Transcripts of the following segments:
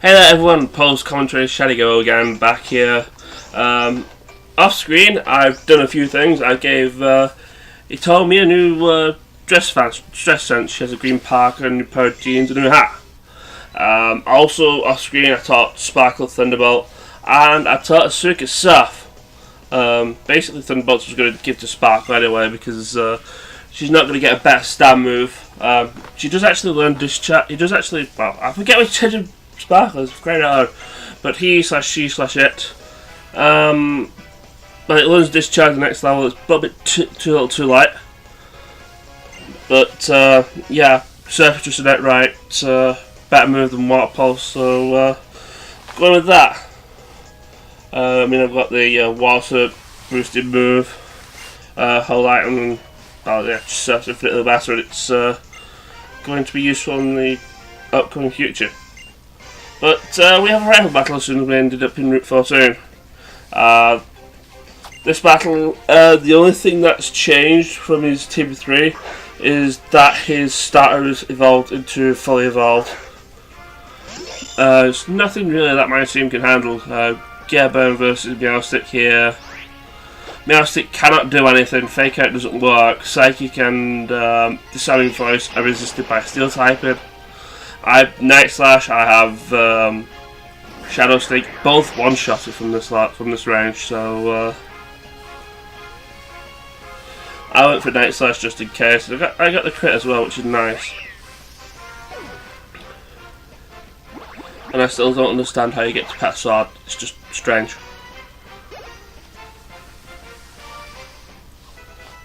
Hey there everyone, post commentary, Shadigo again, back here. Off screen, I've done a few things. I gave, he told me a new dress sense. She has a green parka, a new pair of jeans, and a new hat. Also off screen, I taught Sparkle Thunderbolt, and I taught Asuka Surf. Basically Thunderbolt was going to give to Sparkle anyway, because she's not going to get a better stand move. She does actually learn discharge. He does actually, well, I forget which change of Sparkle is great at her, but he/she/it. But it learns discharge the next level. It's a little bit too light. But yeah, Surf just a right. Better move than Water Pulse, so going with that. I mean, I've got the water boosted move, whole item, and yeah, just Surf's infinitely better, and it's going to be useful in the upcoming future. But we have a rival battle as soon as we ended up in Route 14. This battle, the only thing that's changed from his Team 3 is that his starter is evolved into fully evolved. There's nothing really that my team can handle. Gearburn versus Meowstic here. Meowstic cannot do anything, Fake Out doesn't work, Psychic and Disarming Voice are resisted by Steel typing. Night Slash, I have Shadow Sneak, both one-shotted from this range, so I went for Night Slash just in case. I got the crit as well, which is nice. And I still don't understand how you get to Pet Sword, it's just strange.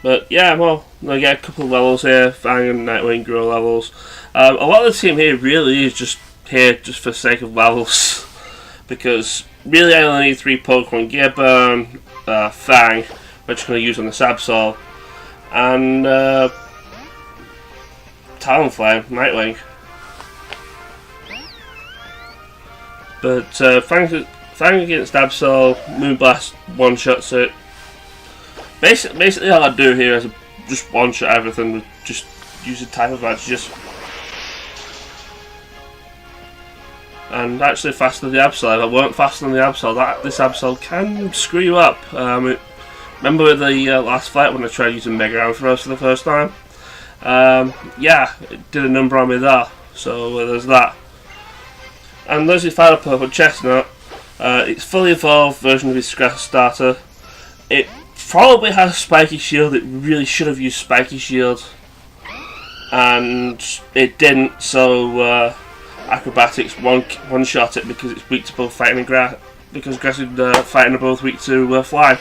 But yeah, well, I get a couple of levels here, Fang and Nightwing grow levels. A lot of the team here really is just here just for the sake of levels. Because really I only need 3 Pokemon, Gearburn, Fang, which I'm going to use on the Sabsol, and Talonflame, Nightwing. But Fang against Absol, Moonblast one-shots it. Basically all I do here is just one-shot everything with just using type advantages. And actually faster than the Absol. If I weren't faster than the Absol, this Absol can screw you up. Remember with the last fight when I tried using Mega Ampharos for the first time? Yeah, it did a number on me there. So there's that. And there's his final Pokemon, Chestnut. It's fully evolved version of his grass starter. It probably has Spiky Shield. It really should have used Spiky Shield, and it didn't. So Acrobatics one shot it because it's weak to both fighting and grass. Because grass and fighting are both weak to fly.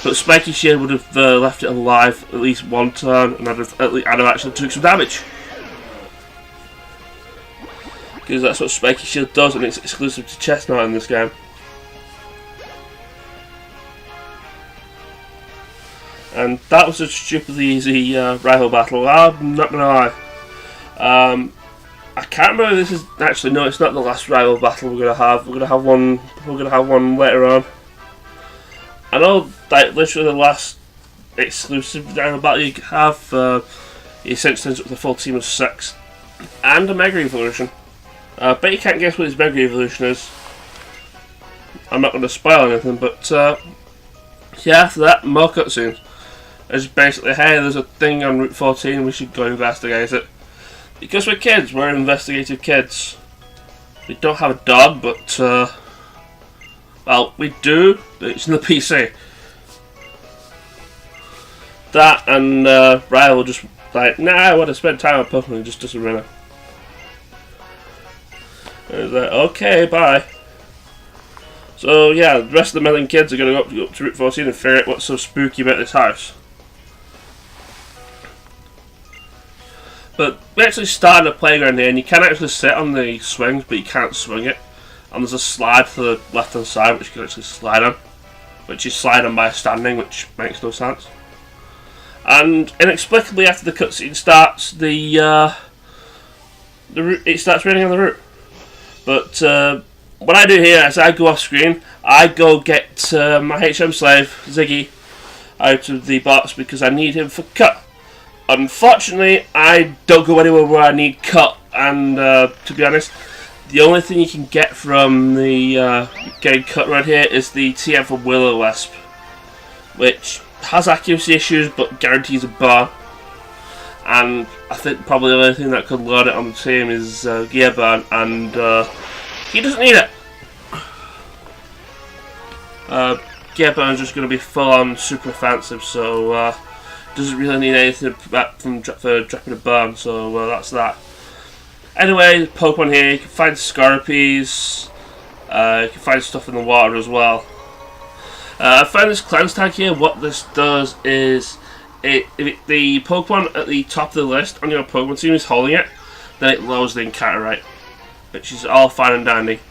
But Spiky Shield would have left it alive at least one turn, and I'd have actually took some damage. Because that's what Spiky Shield does, and it's exclusive to Chestnut in this game. And that was a stupidly easy rival battle, I'm not gonna lie. I can't remember if this is actually, no, it's not the last rival battle we're gonna have. We're gonna have one later on. I know, like, literally the last exclusive rival battle you have, you essentially ends up with a full team of 6 and a Mega Evolution. Bet you can't guess what his Mega Evolution is. I'm not going to spoil anything, but yeah, after that, more cutscenes. It's basically, hey, there's a thing on Route 14, we should go investigate it. Because we're kids, we're investigative kids. We don't have a dog, but well, we do, but it's in the PC. That and Ryle will just like, nah, I want to spend time with Pokemon, just doesn't really. And it's like, okay, bye. So yeah, the rest of the million kids are going to go up to Route 14 and figure out what's so spooky about this house. But we actually started a playground here, and you can actually sit on the swings, but you can't swing it. And there's a slide to the left hand side which you can actually slide on, which you slide on by standing, which makes no sense. And inexplicably, after the cutscene starts, it starts raining on the route. But what I do here is I go off screen, I go get my HM slave, Ziggy, out of the box because I need him for cut. Unfortunately, I don't go anywhere where I need cut, and to be honest, The only thing you can get from the getting cut right here is the TM for Will-O-Wisp, which has accuracy issues but guarantees a burn. And I think probably the only thing that could load it on the team is Gear Burn, and he doesn't need it. Gear Burn is just going to be full on super offensive, so doesn't really need anything for dropping a burn, so that's that. Anyway, Pokemon here, you can find Scorpies, you can find stuff in the water as well. I found this cleanse tag here. What this does is, if the Pokemon at the top of the list on your Pokemon team is holding it, then it lowers the encounter rate, which is all fine and dandy.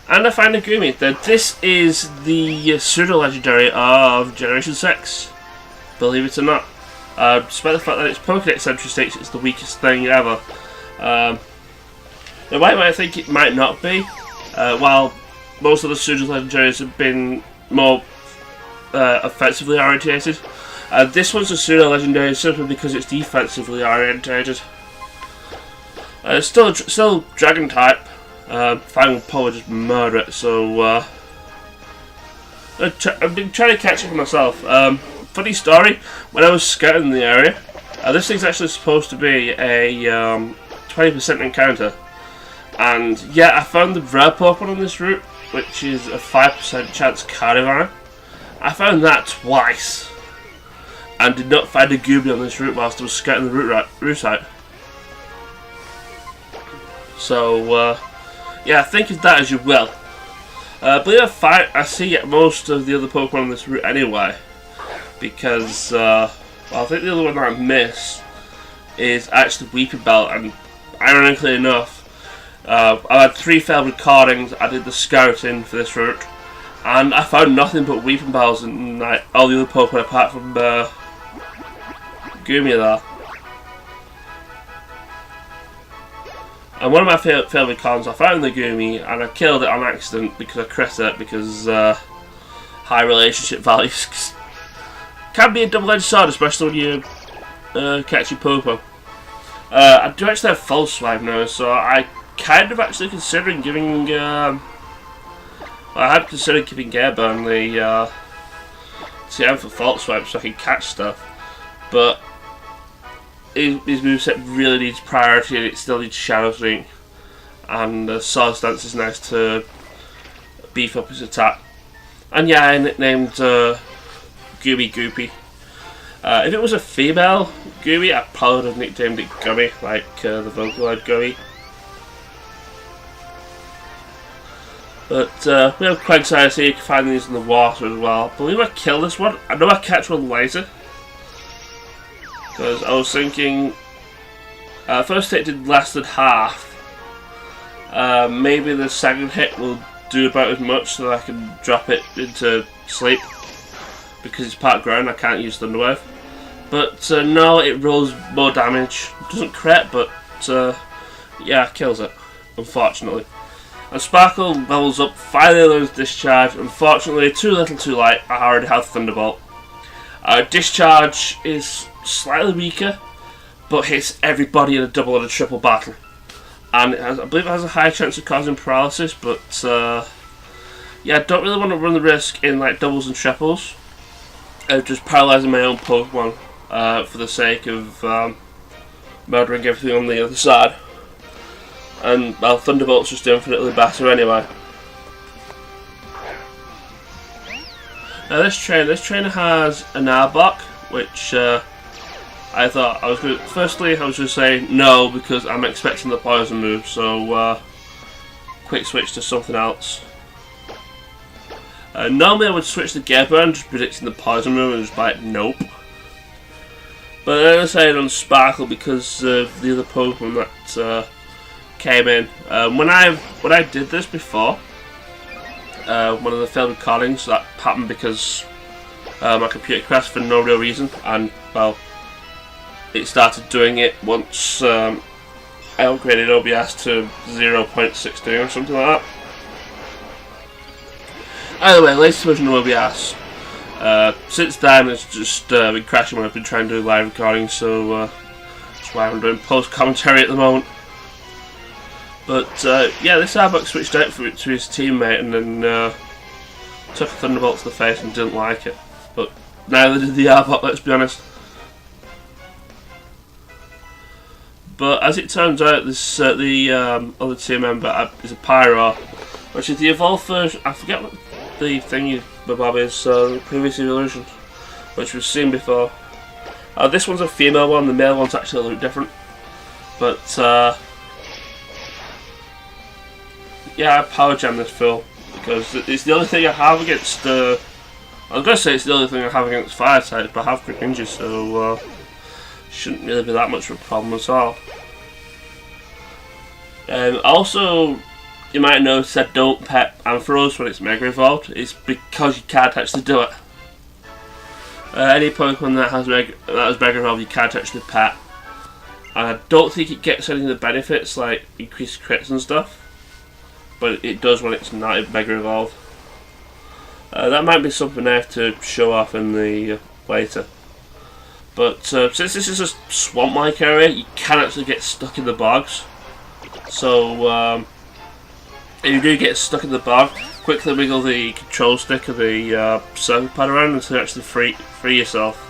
And I find a Gumi. Now, this is the pseudo-legendary of Generation 6, believe it or not. Despite the fact that it's Pokédex entry stakes, it's the weakest thing ever. Now, why might I think it might not be? While most of the pseudo-legendaries have been more offensively orientated, this one's a pseudo-legendary simply because it's defensively orientated. It's still Dragon type. Final Power just murder it, so I've been trying to catch up with myself. Funny story, when I was scouting the area, this thing's actually supposed to be a 20% encounter, and yeah, I found the rare Pokemon on this route, which is a 5% chance Caravan. I found that twice, and did not find a Gooby on this route whilst I was scouting the route out. So yeah, think of that as you will. I believe I see most of the other Pokemon on this route anyway, because well, I think the other one that I missed is actually Weeping Bell, and ironically enough, I had 3 failed recordings. I did the scouting for this route, and I found nothing but Weeping Bells and like all the other Pokemon apart from Gumi there. And one of my failed recons, I found the Gumi and I killed it on accident because I crit it, because high relationship values can be a double-edged sword, especially when you catch your Pokemon. I do actually have False Swipe now, so I kind of actually considering giving well, I had considered giving Gairburn the TM for False Swipe so I can catch stuff, but his moveset really needs priority and it still needs Shadow Sneak, and Swords Dance is nice to beef up his attack. And yeah, I nicknamed Gooby Goopy. If it was a female Gooby, I probably would have nicknamed it Gummy, like the Vocaloid Gummy. But we have Quagsires here, you can find these in the water as well. I believe I killed this one. I know I catch one later, because I was thinking, first hit did less than half. Maybe the second hit will do about as much so that I can drop it into sleep. Because it's part ground, I can't use Thunderwave. But no, it rolls more damage. It doesn't crit, but yeah, kills it, unfortunately. And Sparkle levels up, finally learns Discharge. Unfortunately, too little too late, I already have Thunderbolt. Discharge is slightly weaker, but hits everybody in a double and a triple battle. And it has, I believe it has a high chance of causing paralysis, but yeah, I don't really want to run the risk in like doubles and triples of just paralysing my own Pokemon for the sake of murdering everything on the other side. And well, Thunderbolt's just infinitely better anyway. Now this trainer has an Arbok, which I thought I was going to, firstly I was going to say no because I'm expecting the poison move, so quick switch to something else. Normally I would switch to Gairburn, just predicting the poison move and just be like, nope. But then I decided on Sparkle because of the other Pokemon that came in. When I did this before, one of the failed recordings, that happened because my computer crashed for no real reason, and well, it started doing it once I upgraded OBS to 0.16 or something like that. Either way, latest version of OBS. Since then, it's just been crashing when I've been trying to do live recording, so that's why I'm doing post commentary at the moment. But yeah, this Arbok switched out to his teammate and then took a Thunderbolt to the face and didn't like it. But neither did the Arbok, let's be honest. But as it turns out, this the other team member is a Pyro, which is the evolved version. I forget what the thingy Bob is, the previous evolution, which we've seen before. This one's a female one, the male one's actually a little different. But yeah, I power jam this fill because it's the only thing I have against. I was going to say it's the only thing I have against fire types, but I have Quick Ninja, so shouldn't really be that much of a problem at all. Also, you might notice I don't pet Ampharos when it's Mega Evolved. It's because you can't actually do it. Any Pokemon that has Mega Evolved, you can't actually pet. And I don't think it gets any of the benefits like increased crits and stuff, but it does when it's not Mega Evolved. That might be something I have to show off in the later. But since this is a swamp-like area, you can actually get stuck in the bogs. So if you do get stuck in the bog, quickly wiggle the control stick of the circle pad around until you actually free yourself.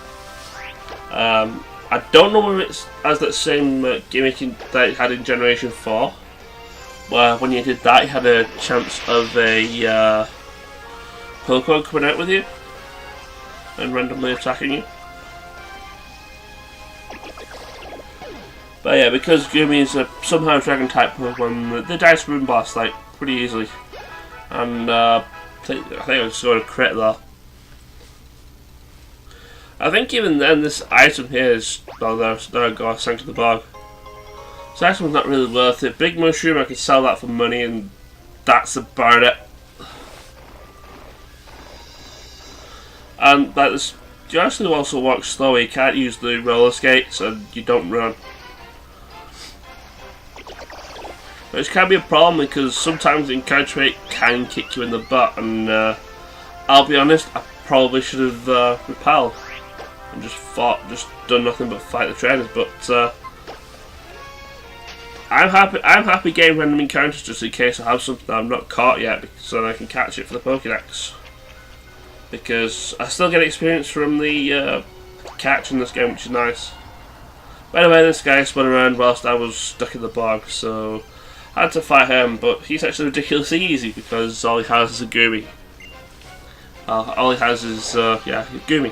I don't know whether it has that same gimmick that it had in Generation 4, where when you did that you had a chance of a Pokemon coming out with you and randomly attacking you. But yeah, because Gumi is a somehow Dragon type Pokemon, they dice Moonblast like pretty easily, and I think I was going to crit there. I think even then this item here is, oh there I go, I sank to the bog. This item's not really worth it. Big Mushroom, I could sell that for money and that's about it. And like this, you actually also walk slower, you can't use the roller skates and you don't run. Which can be a problem because sometimes Encounter Rate can kick you in the butt, and I'll be honest, I probably should have repelled and just done nothing but fight the trainers. But I'm happy getting random encounters just in case I have something that I'm not caught yet, so I can catch it for the Pokédex. Because I still get experience from the catch in this game, which is nice. By the way, this guy spun around whilst I was stuck in the bog, so I had to fight him, but he's actually ridiculously easy because all he has is a Gumi. All he has is, yeah, Gumi.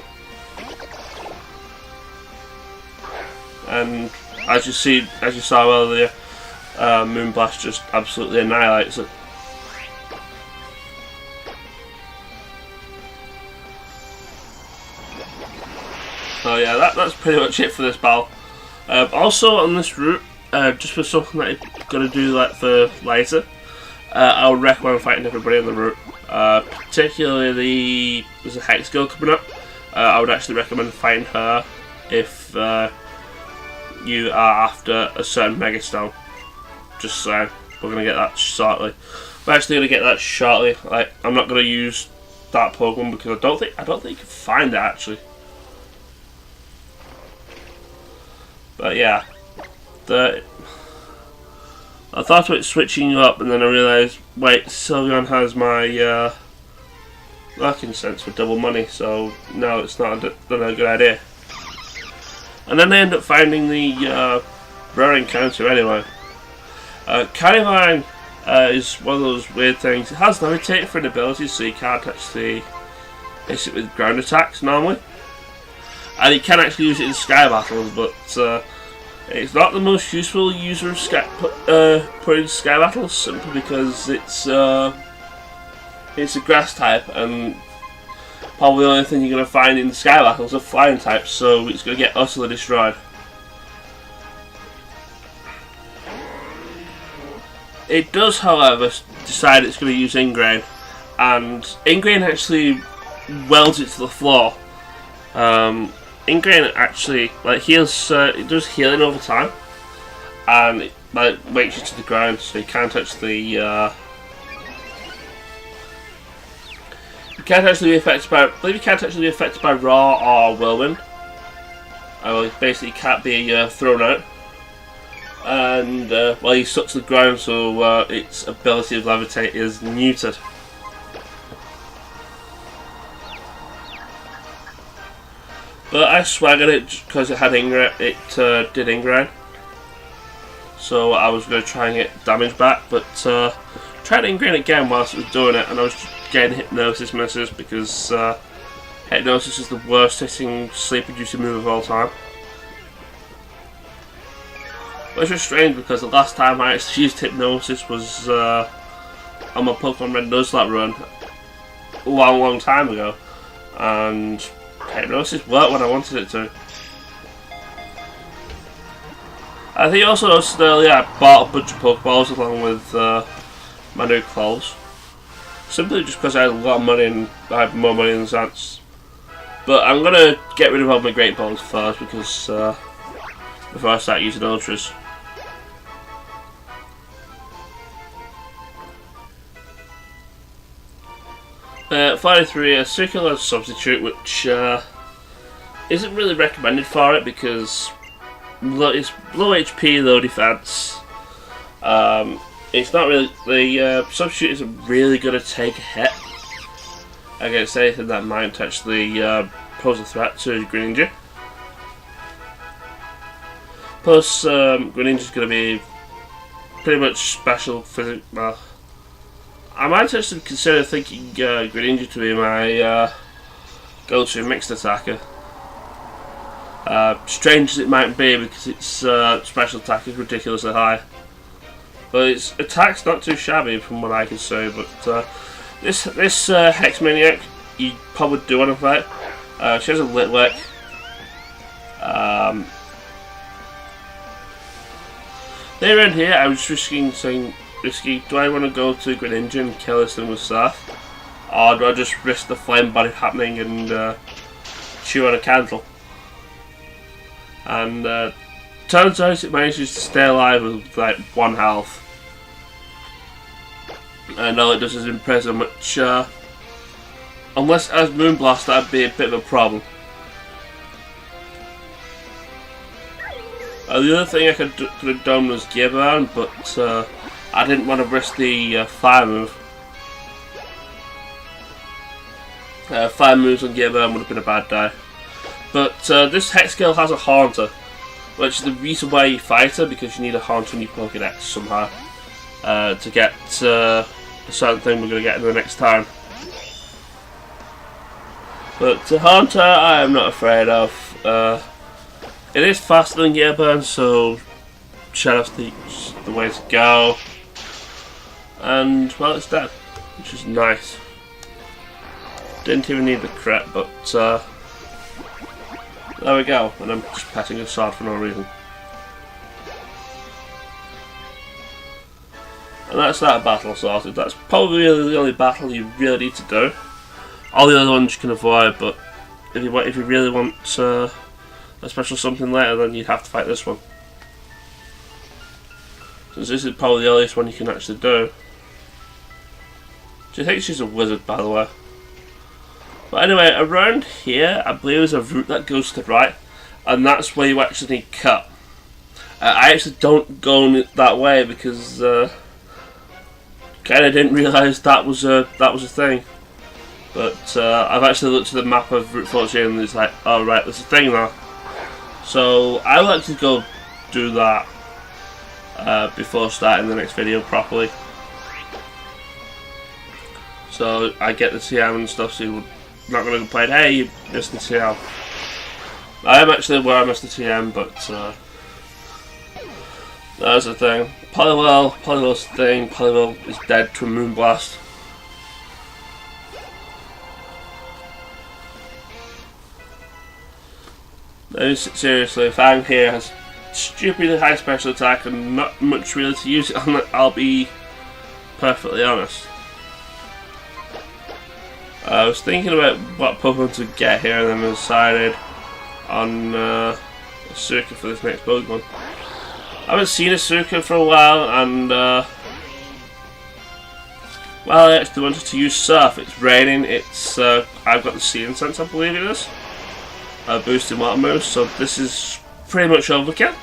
And as you saw earlier, Moonblast just absolutely annihilates it. So yeah, that's pretty much it for this battle. Also on this route, just for something that I'm going to do like for later, I would recommend fighting everybody on the route. Particularly there's a Hex Girl coming up. I would actually recommend fighting her if you are after a certain Mega Stone. Just so we're going to get that shortly. We're actually going to get that shortly. Like, I'm not going to use that Pokemon because I don't think you can find it actually. But yeah, I thought about switching you up, and then I realised, wait, Sylveon has my working sense for double money, so no, it's not a good idea. And then I end up finding the rare encounter anyway. Carnivine is one of those weird things. It has Levitate for an ability, so you can't actually hit it with ground attacks normally. And you can actually use it in sky battles, but it's not the most useful user of put in sky battles, simply because it's a grass type, and probably the only thing you're going to find in sky battles are flying types, so it's going to get utterly destroyed. It does, however, decide it's going to use Ingrain, and Ingrain actually welds it to the floor. Ingrain actually heals. It does healing over time, and it wakes you to the ground, so you can't actually be affected by. I believe you can't actually be affected by Raw or Whirlwind. Well, basically, can't be thrown out. and well, he's stuck to the ground, so its ability to levitate is muted. But I swag at it because it had did Ingrain. So I was going to try and get damage back, but tried to Ingrain again whilst it was doing it, and I was getting Hypnosis misses because Hypnosis is the worst hitting sleep-reducing move of all time. Which was strange because the last time I actually used Hypnosis was on my Pokemon Red Nuzlocke run a long time ago, and Hypnosis worked when I wanted it to. I think also noticed earlier I bought a bunch of Pokeballs along with my new clothes, simply just because I had a lot of money and I had more money than Zance. But I'm gonna get rid of all my Great Balls first because before I start using Ultras. 43, a circular substitute, which isn't really recommended for it because it's low HP, low defense. It's not really, the substitute isn't really going to take a hit against anything that might actually pose a threat to Greninja. Plus, Greninja's going to be pretty much special physics. I might actually consider thinking Greninja to be my go-to mixed attacker. Strange as it might be because its special attack is ridiculously high. But its attack's not too shabby from what I can say, but this Hex Maniac you probably do want to fight. She has a Litwick. There in here I was risking, do I want to go to Greninja and kill this thing with Surf? Or do I just risk the flame body happening and chew on a candle? And turns out it manages to stay alive with like 1 health. And all it does is imprison, which unless it has Moonblast, that'd be a bit of a problem. The other thing I could have done was Gear Burn, but I didn't want to risk the fire move. Fire moves on Gear Burn would have been a bad die. But this Hex skill has a Haunter, which is the reason why you fight her, because you need a Haunter in your Pokédex somehow to get a certain thing we're going to get in the next time. But Haunter I am not afraid of. It is faster than Gear Burn, so Shadow's the way to go. And well, it's dead, which is nice. Didn't even need the crit, but there we go. And I'm just petting a sword for no reason. And that's that battle sorted. That's probably the only battle you really need to do. All the other ones you can avoid, but if you really want a special something later, then you'd have to fight this one. Since this is probably the earliest one you can actually do. Do you think she's a wizard, by the way? But anyway, around here, I believe there's a route that goes to the right, and that's where you actually need cut. I actually don't go that way because kind of didn't realise that was a thing. But I've actually looked at the map of Route 14 and it's like, oh right, there's a thing now. So I'll actually go do that before starting the next video properly. So I get the TM and stuff, so you're not going to complain, hey, you missed the TM. I am actually aware I missed the TM, but that's the thing. Poliwell's thing, Poliwell is dead to a Moonblast. No, seriously, Fang here has stupidly high special attack and not much really to use it on it, I'll be perfectly honest. I was thinking about what Pokemon to get here and then I decided on a Suka for this next Pokemon. I haven't seen a Suka for a while and well, I actually wanted to use Surf. It's raining, it's I've got the Seeing Sense, I believe it is. Boosting water moves, so this is pretty much overkill.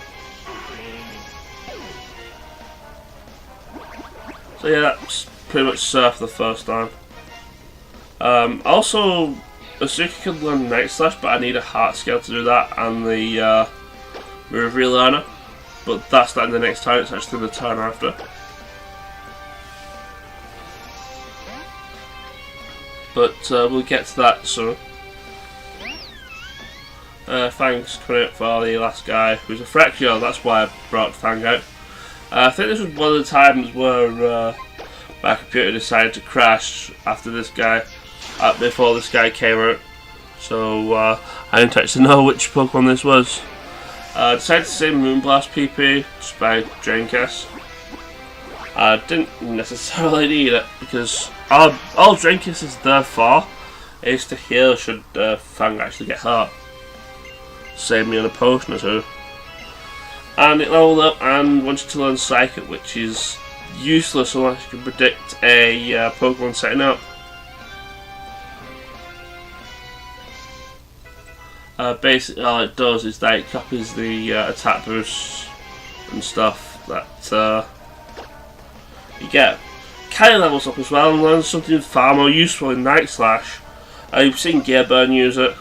So yeah, that's pretty much Surf the first time. Also, Asuka could learn Night Slash, but I need a heart scale to do that, and the move relearner. But that's not in the next turn, it's actually the turn after. But we'll get to that soon. Fang's coming out for the last guy, who's a Fracture, that's why I brought Fang out. I think this was one of the times where my computer decided to crash after this guy, before this guy came out. So I didn't actually know which Pokemon this was. I decided to say Moonblast PP just by Dreamcast. I didn't necessarily need it because all Dreamcast is there for is to heal should Fang actually get hurt. Save me on a potion or two. And it leveled up and wanted to learn Psychic, which is useless unless you can predict a Pokemon setting up. Basically all it does is that it copies the attack boosts and stuff that you get. Kylie levels up as well and learns something far more useful in Night Slash. You've seen Gearburn use it.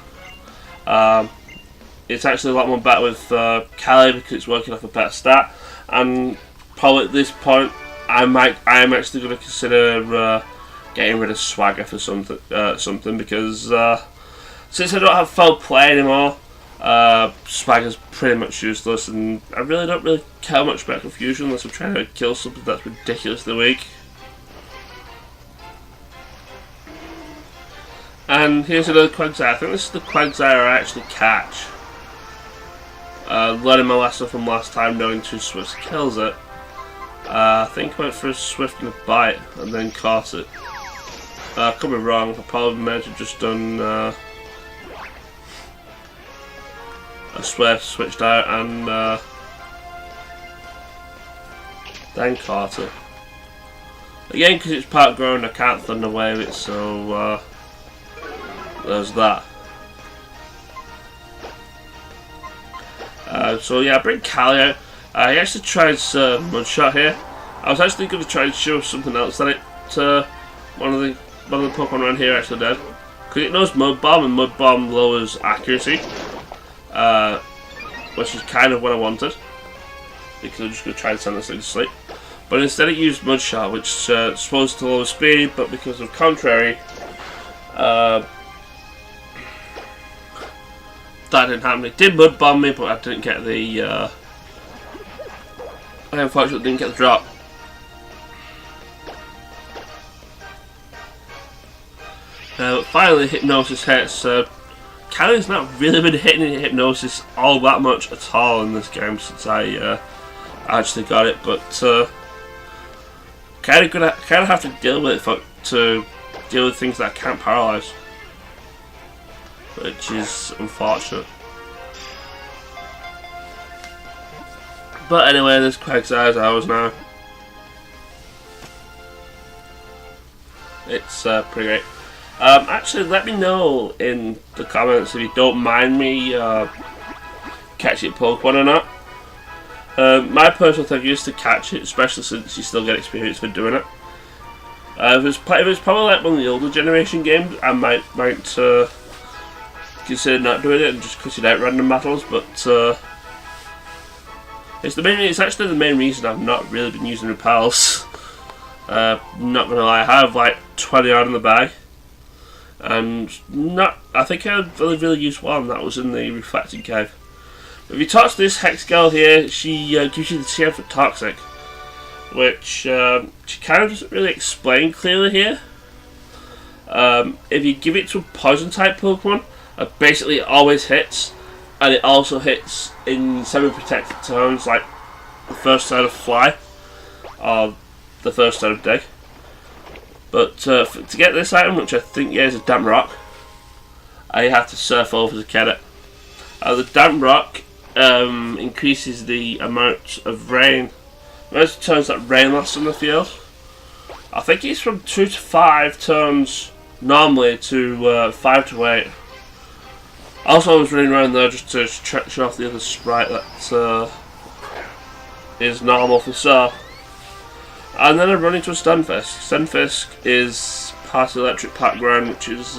It's actually a lot more better with Kylie because it's working off a better stat, and probably at this point I am actually going to consider getting rid of Swagger for something because since I don't have foul play anymore, Swagger's pretty much useless, and I really don't care much about Confusion unless I'm trying to kill something that's ridiculously weak. And here's another Quagsire. I think this is the Quagsire I actually catch. Learning my lesson from last time, knowing 2 Swifts kills it. I think I went for a Swift and a Bite and then caught it. I could be wrong, I probably meant to have just done a Swift, switched out and then caught it. Again, because it's part grown, I can't Thunder Wave it, so there's that. So yeah, I bring Callie out. I actually tried Mudshot here. I was actually going to try and show something else that one of the Pokemon around here actually did. Because it knows Mud Bomb, and Mud Bomb lowers accuracy, which is kind of what I wanted. Because I'm just going to try and send this thing to sleep. But instead it used Mudshot, which is supposed to lower speed, but because of Contrary, that didn't happen. It did Mud Bomb me, but I didn't get the I unfortunately didn't get the drop. But finally Hypnosis hits. Callie's not really been hitting Hypnosis all that much at all in this game since I actually got it, but kind of have to deal with it to deal with things that I can't paralyze, which is unfortunate. But anyway, this Quagsire's ours now. It's pretty great. Actually, let me know in the comments if you don't mind me catching Pokemon or not. My personal thing is to catch it, especially since you still get experience for doing it. If it was probably like one of the older generation games, I might consider not doing it and just cutting out random battles, but it's actually the main reason I've not really been using repels. Not gonna lie, I have like 20 odd in the bag, and I think I've only really used one. That was in the Reflecting Cave. If you touch this Hex girl here, she gives you the TM for Toxic, which she kind of doesn't really explain clearly here. If you give it to a Poison type Pokemon, it basically always hits, and it also hits in semi-protected turns, like the first turn of Fly or the first turn of Dig. But to get this item, which I think is a Damp Rock, you have to surf over to get it. The Damp Rock increases the amount of rain, most of the turns that rain lasts on the field. I think it's from 2 to 5 turns normally to 5 to 8. Also, I was running around there just to show off the other sprite that is normal for Surf. And then I run into a Stunfisk. Stunfisk is part of the electric background, which is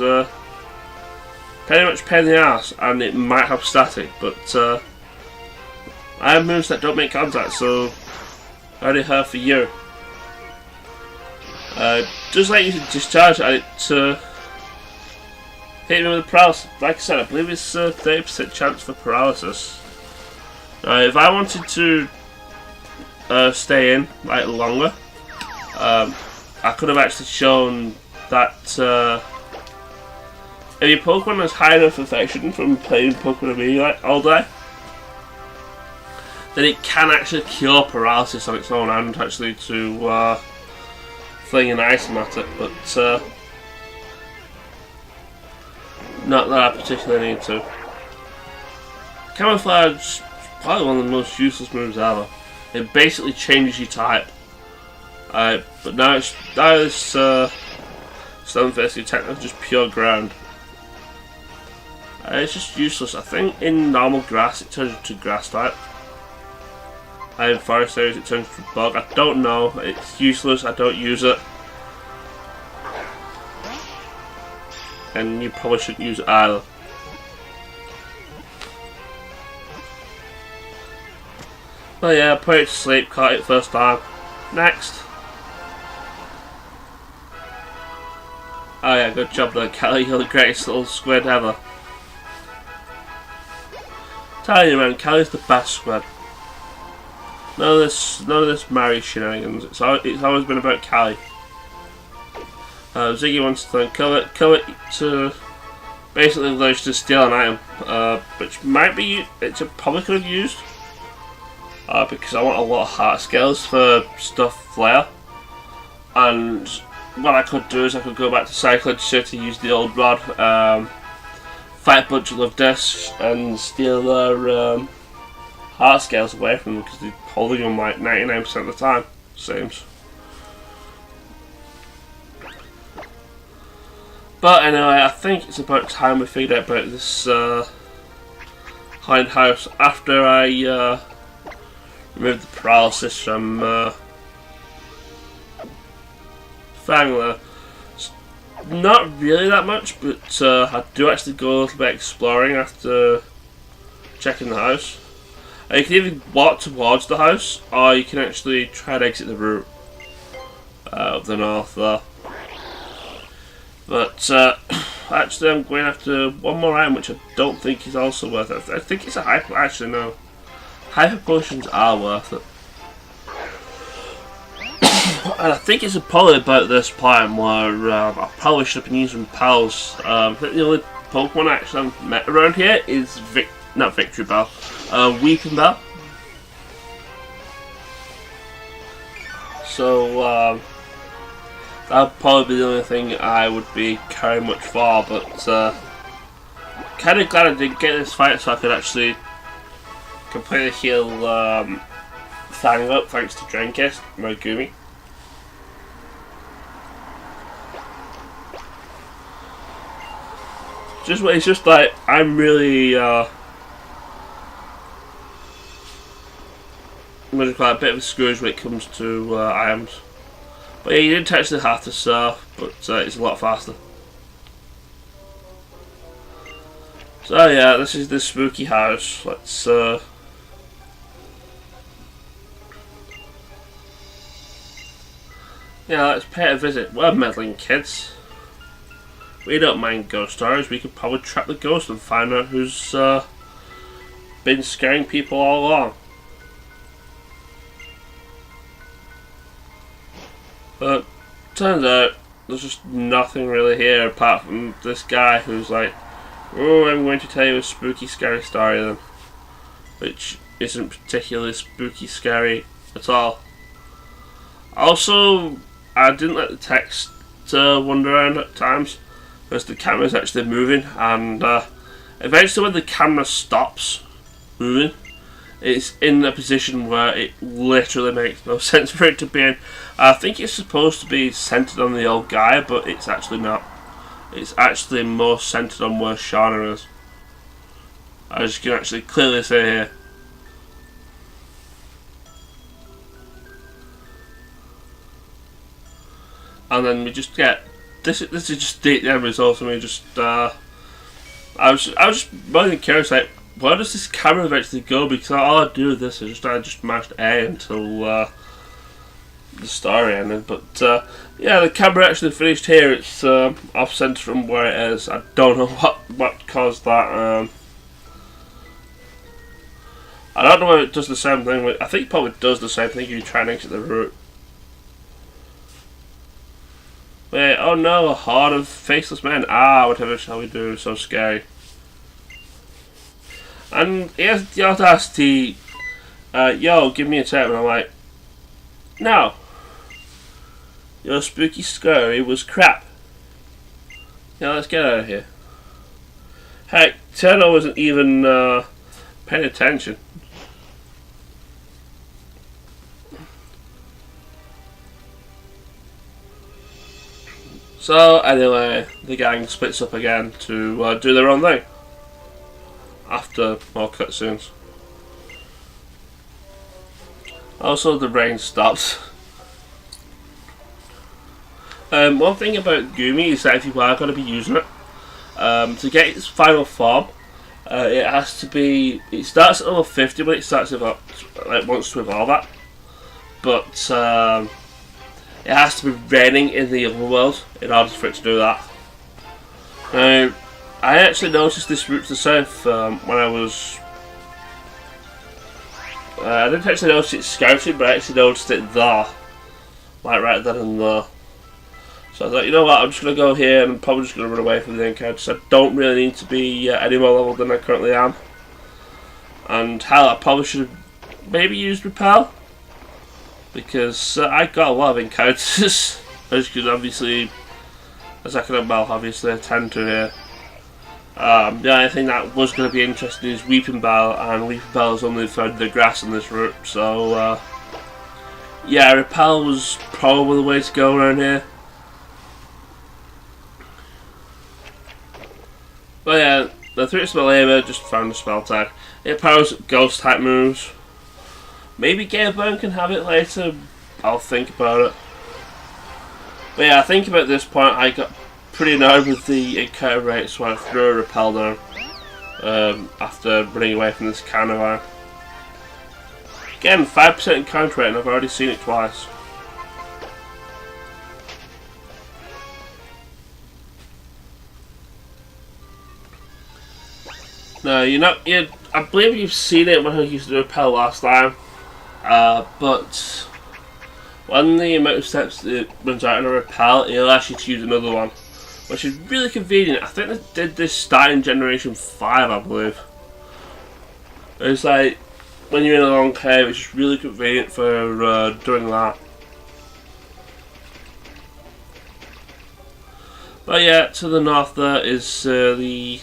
pretty much a pain in the ass, and it might have static, but I have moves that don't make contact, so only her for you. Just like you can discharge at it to hit me with paralysis. Like I said, I believe it's 30% chance for paralysis. Now, if I wanted to stay in like longer, I could have actually shown that if your Pokemon has high enough affection from playing Pokemon with me like all day, then it can actually cure paralysis on its own and actually to fling an item at it, but not that I particularly need to. Camouflage is probably one of the most useless moves ever. It basically changes your type. But now this Stunfisk is technically just pure ground. It's just useless. I think in normal grass it turns into grass type. In forest areas it turns into bug. I don't know. It's useless. I don't use it. And you probably shouldn't use it either. Well, yeah, put it to sleep, caught it first time. Next. Oh yeah, good job there, Kelly. You're the greatest little squid ever. Tell you man, Kelly's the best squid. None of this Mary shenanigans. It's always been about Kelly. Ziggy wants to kill it to basically allow to steal an item, which might be it probably could have used, because I want a lot of heart scales for stuff flare, and what I could do is I could go back to Cyclone City, use the old rod, fight a bunch of love discs, and steal their heart scales away from them because they're holding them like 99% of the time. Seems. But anyway, I think it's about time we figured out about this haunted house after I removed the paralysis from Fangler. Not really that much, but I do actually go a little bit exploring after checking the house. You can either walk towards the house, or you can actually try and exit the route of the north there. But actually I'm going after one more item which I don't think is also worth it. I think it's a hyper. Actually no, hyper potions are worth it. And I think it's probably about this time where I probably should have been using pals. I think the only Pokemon actually I've met around here is not Victory Bell, Weeping Bell. So that'd probably be the only thing I would be caring much for, but kind of glad I didn't get this fight so I could actually completely heal Fang up thanks to Drainkiss, Megumi. It's just like, I'm really I'm quite a bit of a scourge when it comes to items. But yeah, you didn't actually have to surf, but it's a lot faster. So yeah, this is the spooky house. Let's yeah, let's pay a visit. We're meddling kids. We don't mind ghost stories. We could probably track the ghost and find out who's been scaring people all along. But turns out there's just nothing really here apart from this guy who's like, oh, I'm going to tell you a spooky scary story then, which isn't particularly spooky scary at all. Also, I didn't let the text wander around at times because the camera's actually moving, and eventually when the camera stops moving, it's in a position where it literally makes no sense for it to be in. I think it's supposed to be centered on the old guy, but it's actually not. It's actually more centered on where Shauna is, as you can actually clearly see here. and then we just get this is just the end result, and we just I was just really curious, like, where does this camera eventually go? Because all I do with this is I just mashed A until the story ended. But yeah, the camera actually finished here. It's off center from where it is. I don't know what caused that. I don't know whether it does the same thing. I think it probably does the same thing if you try and exit the route. Wait, oh no, a horde of faceless men. Ah, whatever shall we do? So scary. And he has the audacity, yo, give me a tip. And I'm like, no. Your spooky story was crap. Yeah, let's get out of here. Heck, Turtle wasn't even paying attention. So anyway, the gang splits up again to do their own thing. After more cutscenes. Also, the rain stops. One thing about Gumi is that if you are going to be using it, to get its final form, it has to be. It starts at level 50, but it starts like wants to evolve that. But it has to be raining in the overworld in order for it to do that. Now, I actually noticed this route to the south when I was. I didn't actually notice it scouting, but I actually noticed it there, like right then and there. So I thought, you know what, I'm just going to go here and I'm probably just going to run away from the encounters. I don't really need to be any more level than I currently am. And hell, I probably should have maybe used Repel, because I got a lot of encounters, as you can obviously, as I can well obviously attend to here. The only thing that was going to be interesting is Weeping Bell, and Weeping Bell is only found in the grass on this route, so yeah, Repel was probably the way to go around here. But yeah, the 3 spell Ava just found a spell tag. It powers ghost type moves. Maybe Gailburn can have it later. I'll think about it. But yeah, I think about this point I got pretty annoyed with the encounter rate, so I threw a Repel down after running away from this carnivore. Again, 5% encounter rate, and I've already seen it twice. No, I believe you've seen it when I used to Repel last time. But when the amount of steps it runs out in a Repel, it'll ask you to use another one, which is really convenient. I think they did this starting Generation 5, I believe. It's like, when you're in a long cave, it's just really convenient for doing that. But yeah, to the north there is the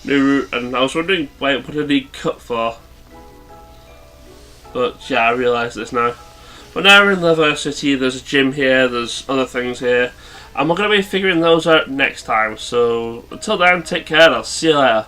new route, and I was wondering, wait, what did he cut for? But yeah, I realise this now. But now we're in Leather City, there's a gym here, there's other things here, and we're going to be figuring those out next time. So until then, take care, and I'll see you later.